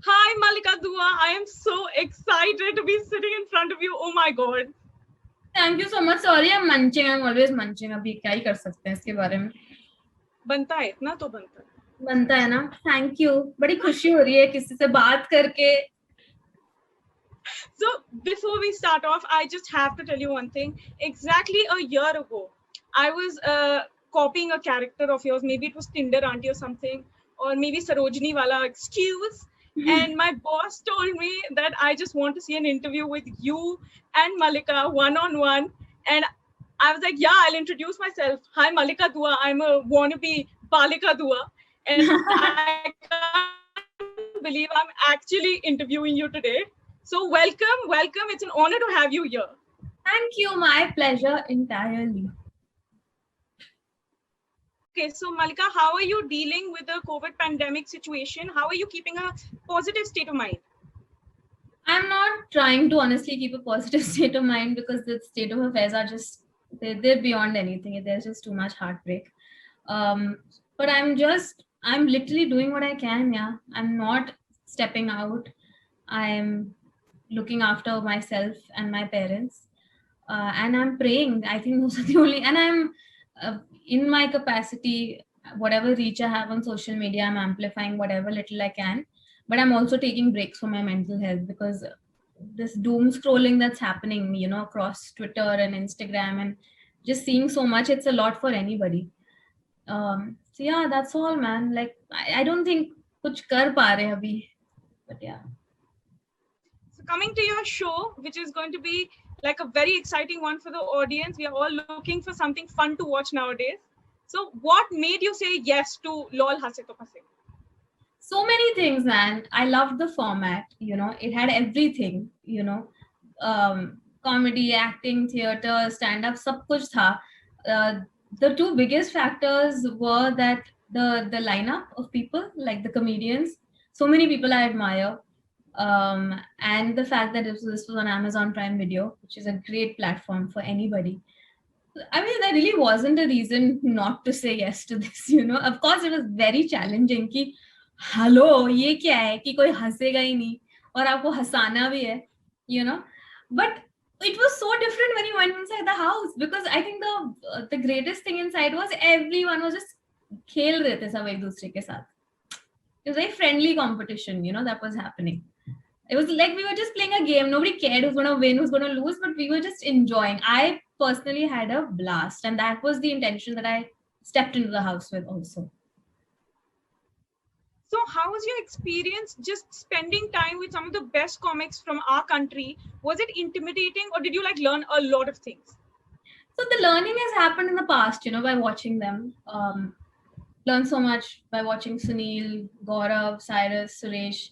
Hi, Malika Dua. I am so excited to be sitting in front of you. Oh my God. Thank you so much. Sorry I am munching. I am always munching. अभी क्या ही कर सकते हैं इसके बारे में. बनता है इतना तो बनता है. बनता है ना. Thank you. बड़ी खुशी हो रही है किसी से बात करके. So before we start off, I just have to tell you one thing. Exactly a year ago, I was copying a character of yours. Maybe it was Tinder Auntie or something, or maybe Sarojini Wala. Excuse. And my boss told me that I just want to see an interview with you and Malika one-on-one. And I was like, yeah, I'll introduce myself. Hi, Malika Dua. I'm a wannabe Balika Dua. And I can't believe I'm actually interviewing you today. So welcome. It's an honor to have you here. Thank you. My pleasure entirely. Okay, so Malika, how are you dealing with the COVID pandemic situation? How are you keeping a positive state of mind? I'm not trying to honestly keep a positive state of mind because the state of affairs are just, they're beyond anything. There's just too much heartbreak. But I'm literally doing what I can. Yeah. I'm not stepping out. I'm looking after myself and my parents. And I'm praying. I think those are the only, and I'm in my capacity, whatever reach I have on social media, I'm amplifying whatever little I can. But I'm also taking breaks for my mental health because this doom scrolling that's happening, across Twitter and Instagram and just seeing so much, it's a lot for anybody. So yeah, that's all, man. Like I don't think kuch kar pa rahe abhi, but yeah. So coming to your show, which is going to be like a very exciting one for the audience. We are all looking for something fun to watch nowadays. So what made you say yes to LOL Hase To Phase? So many things, man. I loved the format. It had everything. Comedy, acting, theater, stand-up, sab kuch tha. The two biggest factors were that the lineup of people, like the comedians, so many people I admire, and the fact that this was on Amazon Prime Video, which is a great platform for anybody. I mean, there really wasn't a reason not to say yes to this. Of course, it was very challenging. कि hello ये क्या है कि कोई हंसेगा ही नहीं और आपको हंसाना भी है, but it was so different when you went inside the house because I think the greatest thing inside was everyone was just खेल रहे थे सब एक दूसरे के साथ. It was a very friendly competition, that was happening. It was like we were just playing a game. Nobody cared who's going to win, who's going to lose, but we were just enjoying. I personally had a blast, and that was the intention that I stepped into the house with also. So how was your experience just spending time with some of the best comics from our country? Was it intimidating or did you like learn a lot of things? So the learning has happened in the past, by watching them. Learned so much by watching Sunil, Gaurav, Cyrus, Suresh,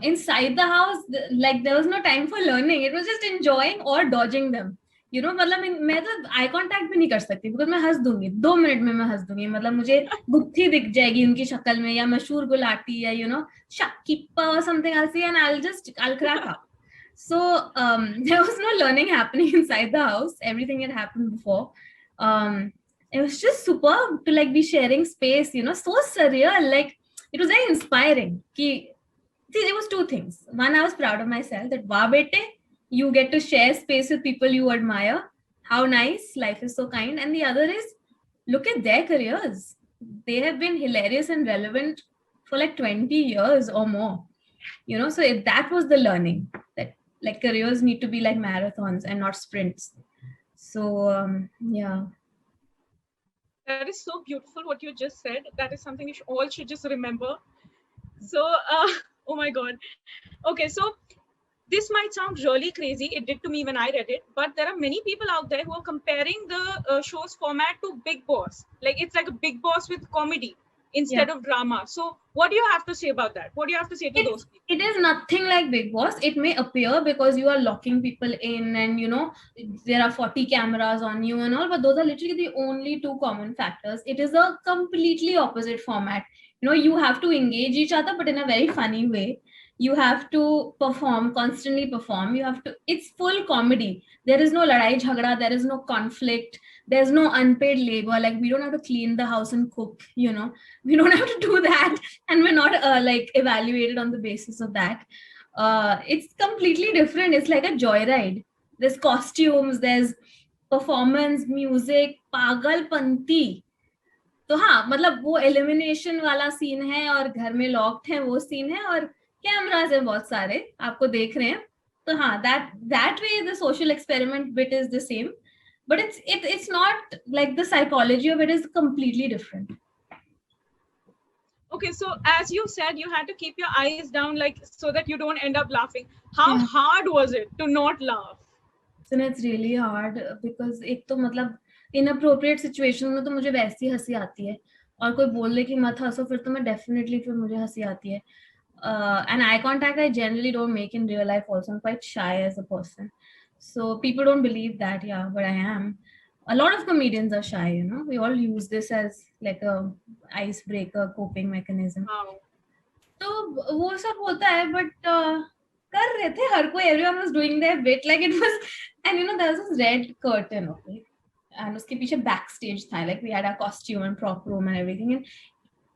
inside the house, like there was no time for learning. It was just enjoying or dodging them. मतलब मैं तो eye contact भी नहीं कर सकती because मैं हंस दूंगी 2 मिनट में. मैं हंस दूंगी मतलब मुझे गुत्थी दिख जाएगी उनकी शक्ल में या मशहूर गुलाटी या शाकिबा or something I'll see and I'll crack up. So there was no learning happening inside the house. Everything had happened before. It was just superb to like be sharing space, so surreal. Like it was very inspiring. There was two things. One, I was proud of myself that wow, bete, you get to share space with people you admire. How nice, life is so kind. And the other is, look at their careers. They have been hilarious and relevant for like 20 years or more. So if that was the learning, that like careers need to be like marathons and not sprints. So yeah. That is so beautiful what you just said. That is something you all should just remember. So, oh my God. Okay, so this might sound really crazy. It did to me when I read it, but there are many people out there who are comparing the show's format to Big Boss. Like it's like a Big Boss with comedy instead of drama. So what do you have to say about that? What do you have to say to those people? It is nothing like Big Boss. It may appear because you are locking people in and there are 40 cameras on you and all, but those are literally the only two common factors. It is a completely opposite format. You have to engage each other, but in a very funny way. You have to perform, constantly perform. You have to, it's full comedy. There is no ladai jhagda, there is no conflict, there's no unpaid labor. Like, we don't have to clean the house and cook, you know, we don't have to do that. And we're not like evaluated on the basis of that. It's completely different. It's like a joyride. There's costumes, there's performance music पागलपंती तो हाँ मतलब वो elimination वाला scene है और घर में लॉक्ड है वो सीन है और कैमरास है बहुत सारे आपको देख रहे हैं तो हाँ that way the social experiment bit is the same but it's not like the psychology of it is completely different. Okay, so as you said, you had to keep your eyes down, like, so that you don't end up laughing. How hard was it to not laugh? So it's really hard because एक तो मतलब inappropriate situation में तो मुझे वैसी हंसी आती है और कोई बोल ले कि मत हंसो फिर तो मैं definitely फिर मुझे हंसी आती है. And eye contact I generally don't make in real life also. I'm quite shy as a person. So people don't believe that, yeah, but I am. A lot of comedians are shy, you know. We all use this as like a icebreaker coping mechanism. Wow. तो वो सब होता है but कर रहे थे हर कोई, everyone was doing their bit like it was, and you know there was this red curtain, okay, and उसके पीछे backstage था, like we had our costume and prop room and everything,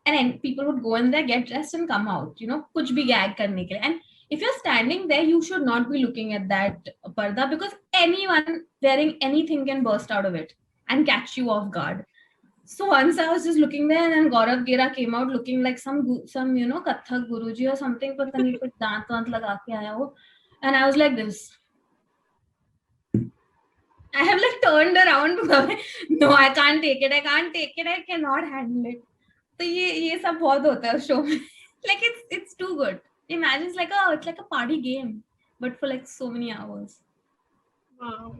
and then people would go in there, get dressed and come out, you know, कुछ भी gag करने के लिए. And if you're standing there, you should not be looking at that parda because anyone wearing anything can burst out of it and catch you off guard. So once I was just looking there, and then Gaurav Gera came out looking like some you know Kathak Guruji or something, पता नहीं कुछ दांत वांत लगा के आया वो, and I was like this. I have like turned around. No, I can't take it. I cannot handle it. तो ये सब बहुत होता है शो में. Like it's too good. Imagine it's like a party game, but for like so many hours. Wow.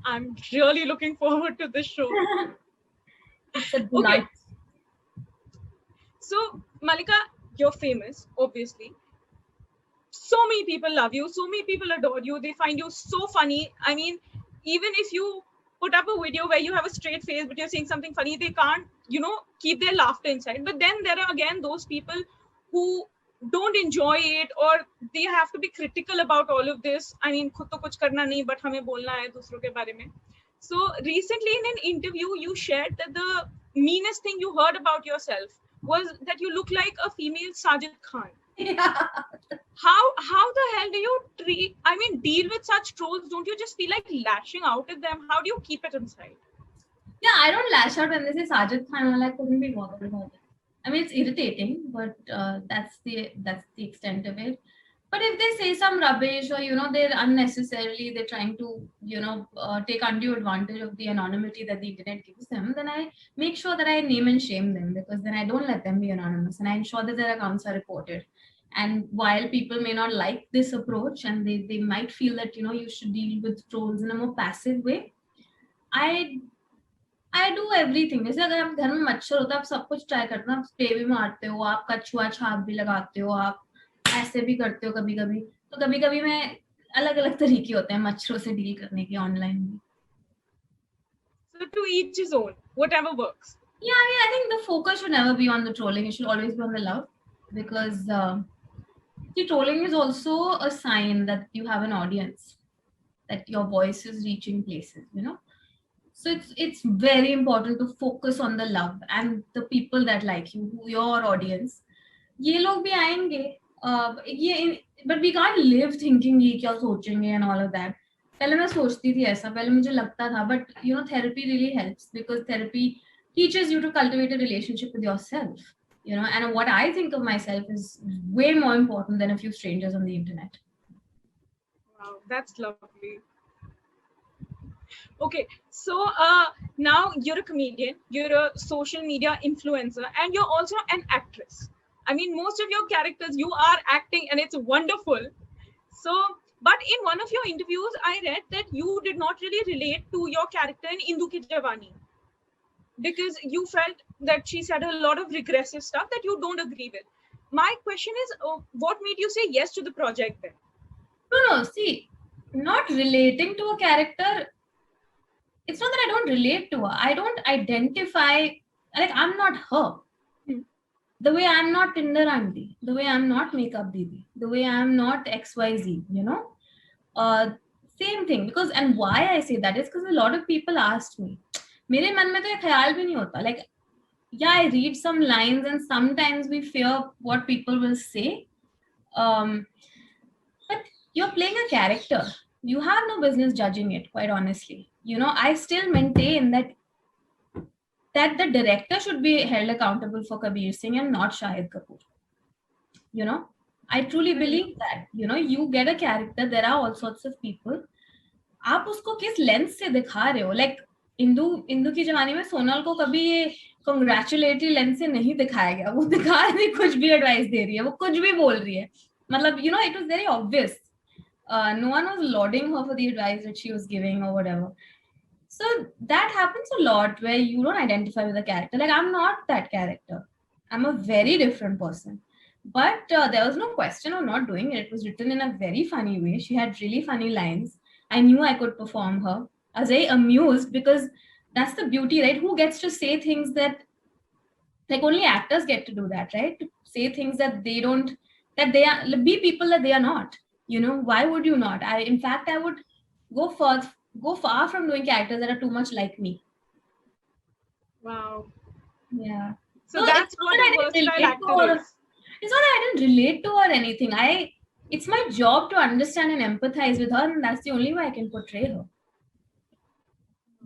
I'm really looking forward to this show. It's a delight. Okay. So, Malika, you're famous, obviously. So many people love you. So many people adore you. They find you so funny. I mean, even if you put up a video where you have a straight face, but you're saying something funny, they can't, you know, keep their laughter inside. But then there are again those people who don't enjoy it, or they have to be critical about all of this. I mean, खुद तो कुछ करना नहीं, but हमें बोलना है दूसरों के बारे में. So recently in an interview, you shared that the meanest thing you heard about yourself was that you look like a female Sajid Khan. Yeah. How the hell do you deal with such trolls? Don't you just feel like lashing out at them? How do you keep it inside? Yeah, I don't lash out when they say Sajid Khan. I couldn't be bothered about it. I mean, it's irritating, but that's the extent of it. But if they say some rubbish or, you know, they're trying to, you know, take undue advantage of the anonymity that the internet gives them, then I make sure that I name and shame them, because then I don't let them be anonymous and I ensure that their accounts are reported. And while people may not like this approach and they might feel that, you know, you should deal with trolls in a more passive way, I do everything. जैसे अगर आप घर में मच्छर होता है आप सब कुछ ट्राई करते हो, आप स्प्रे भी मारते हो, आप कछुआ छाप भी लगाते हो, आप ऐसे भी करते हो कभी कभी. तो कभी कभी मैं अलग अलग तरीके होते हैं मच्छरों से डील करने के ऑनलाइन भी. So to each his own, whatever works. Yeah, I mean, I think the focus should never be on the trolling. It should always be on the love, because the trolling is also a sign that you have an audience, that your voice is reaching places, you know. So it's very important to focus on the love and the people that like you, your audience. ये लोग भी आएंगे, but we can't live thinking ये क्या सोचेंगे and all of that. पहले मैं सोचती थी ऐसा, पहले मुझे लगता था, but you know, therapy really helps, because therapy teaches you to cultivate a relationship with yourself, you know, and what I think of myself is way more important than a few strangers on the internet. Wow, that's lovely. Okay, so now you're a comedian, you're a social media influencer, and you're also an actress. I mean, most of your characters, you are acting and it's wonderful. So, but in one of your interviews, I read that you did not really relate to your character in Indu Ki Jawani, because you felt that she said a lot of regressive stuff that you don't agree with. My question is, what made you say yes to the project then? No, see, not relating to a character, it's not that I don't relate to her. I don't identify, like, I'm not her. the way I'm not Tinder auntie, the way I'm not makeup didi, the way I'm not XYZ, you know? Uh, Same thing. Because, and why I say that is because a lot of people asked me. मेरे मन में तो ये ख्याल भी नहीं होता. Like, yeah, I read some lines and sometimes we fear what people will say. But you're playing a character. You have no business judging it, quite honestly. You know, I still maintain that the director should be held accountable for Kabir Singh and not Shahid Kapoor. You know, I truly believe that. You know, you get a character, there are all sorts of people. आप उसको किस lens से दिखा रहे हो? Like Indu की जवानी में सोनल को कभी ये कंग्रेचुलेटरी लेंस से नहीं दिखाया गया. वो दिखा रही है, कुछ भी एडवाइस दे रही है, वो कुछ भी बोल रही है. मतलब, you know, it was very obvious. No one was lauding her for the advice that she was giving or whatever. So that happens a lot where you don't identify with the character. Like, I'm not that character. I'm a very different person. But there was no question of not doing it. It was written in a very funny way. She had really funny lines. I knew I could perform her. I was very amused because that's the beauty, right? Who gets to say things that, like, only actors get to do that, right? To say things that they don't, that they are, be people that they are not. You know, why would you not? In fact, I would go far from doing characters that are too much like me. Wow. Yeah. So that's what a versatile actor is. It's not that I didn't relate to her or anything. It's my job to understand and empathize with her, and that's the only way I can portray her.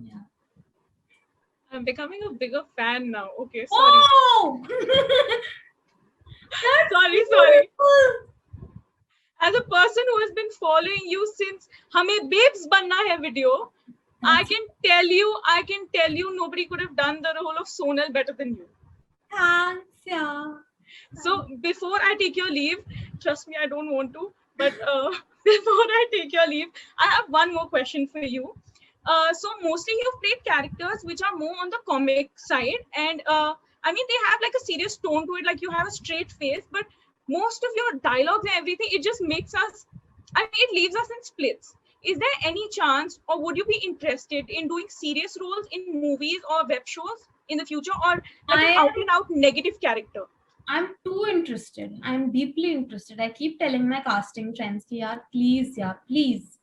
Yeah. I'm becoming a bigger fan now. Okay, sorry. Oh! sorry. As a person who has been following you since Hame Babes Banna Hai video, I can tell you nobody could have done the role of Sonal better than you. Thanks, yeah. So before I take your leave, trust me, I don't want to, but before I take your leave, I have one more question for you. So mostly you've played characters which are more on the comic side, and I mean, they have like a serious tone to it, like you have a straight face, but most of your dialogues and everything, it just makes us, I mean, it leaves us in splits. Is there any chance, or would you be interested in doing serious roles in movies or web shows in the future, or like an out and out negative character? I'm too interested. I'm deeply interested. I keep telling my casting friends, yeah, please.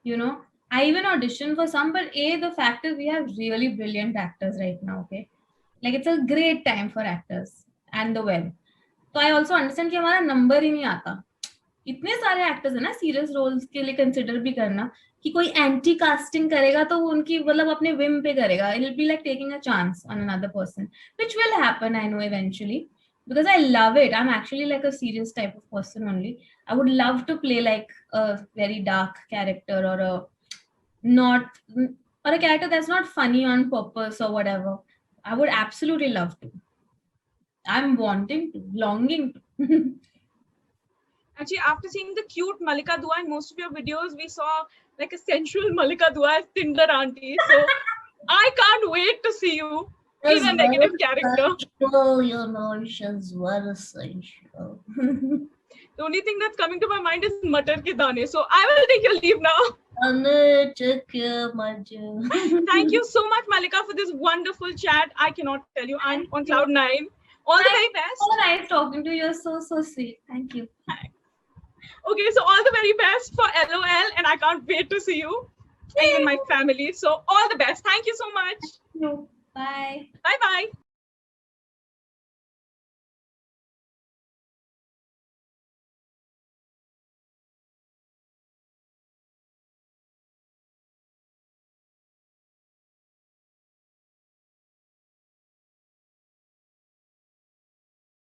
You know, I even auditioned for some, but the fact is we have really brilliant actors right now, okay? Like, it's a great time for actors and the web. So I also understand कि हमारा number ही नहीं आता. इतने सारे actors हैं ना serious roles के लिए consider भी करना कि कोई anti casting करेगा तो वो उनकी मतलब अपने whim पे करेगा. It'll be like taking a chance on another person, which will happen, I know, eventually. Because I love it. I'm actually like a serious type of person only. I would love to play like a very dark character or a character that's not funny on purpose or whatever. I would absolutely love to. I'm longing to. Actually, after seeing the cute Malika Dua in most of your videos, we saw like a sensual Malika Dua as Tinder auntie. So I can't wait to see you in a negative character. Oh, you know, she's very sensual. The only thing that's coming to my mind is Matar Ke Dane. So I will take your leave now. Thank you so much, Malika, for this wonderful chat. I cannot tell you, I'm on cloud 9. All the very best. So nice talking to you. You're so sweet. Thank you. Okay, so all the very best for LOL, and I can't wait to see you and even my family. So all the best. Thank you so much. Bye. Bye-bye.